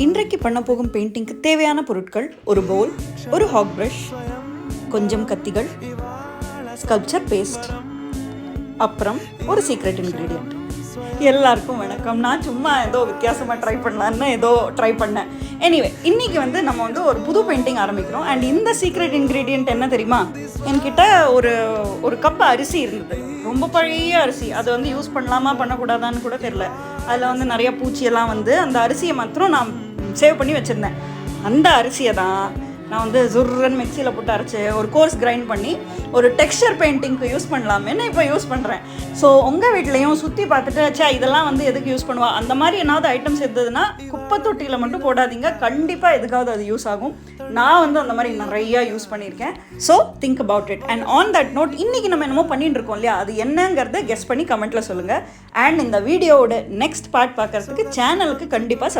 இன்றைக்கு பண்ண போகும் பெயிண்டிங்க்கு தேவையான பொருட்கள் ஒரு பவுல், ஒரு ஹாக் ப்ரஷ், கொஞ்சம் கத்திகள், ஸ்கல்ப்சர் பேஸ்ட், அப்புறம் ஒரு சீக்ரெட் இன்க்ரீடியன்ட். எல்லாருக்கும் வணக்கம். நான் சும்மா ஏதோ வித்தியாசமாக ட்ரை பண்ணலான்னு ட்ரை பண்ணேன். எனிவே இன்றைக்கி நம்ம ஒரு புது பெயிண்டிங் ஆரம்பிக்கிறோம். அண்ட் இந்த சீக்ரெட் இன்க்ரீடியன்ட் என்ன தெரியுமா? என்கிட்ட ஒரு கப் அரிசி இருந்தது, ரொம்ப பழைய அரிசி. அதை யூஸ் பண்ணலாமா பண்ணக்கூடாதான்னு கூட தெரில. அதில் நிறைய பூச்சியெல்லாம் அந்த அரிசியை மாத்திரம் நான் சேவ் பண்ணி வச்சுருந்தேன். அந்த அரிசியை தான் நான் ஜுர்ரன் மிக்சியில் போட்டு அரைச்சி ஒரு கோர்ஸ் கிரைண்ட் பண்ணி ஒரு டெக்ஸ்சர் பெயிண்டிங்க்கு யூஸ் பண்ணலாமேன்னு இப்போ யூஸ் பண்ணுறேன். ஸோ உங்கள் வீட்லேயும் சுற்றி பார்த்துட்டு இதெல்லாம் எதுக்கு யூஸ் பண்ணுவா, அந்த மாதிரி ஏதாவது ஐட்டம்ஸ் இருந்ததுன்னா குப்பை தொட்டியில் மட்டும் போடாதீங்க. கண்டிப்பாக எதுக்காவது அது யூஸ் ஆகும். நான் அந்த மாதிரி நிறையா யூஸ் பண்ணியிருக்கேன். So think about it. And on that note, இன்றைக்கி நம்ம என்னமோ பண்ணிட்டு இருக்கோம் இல்லையா, அது என்னங்கிறத கெஸ் பண்ணி கமெண்ட்டில் சொல்லுங்கள். அண்ட் இந்த வீடியோவோட நெக்ஸ்ட் பார்ட் பார்க்குறதுக்கு சேனலுக்கு கண்டிப்பாக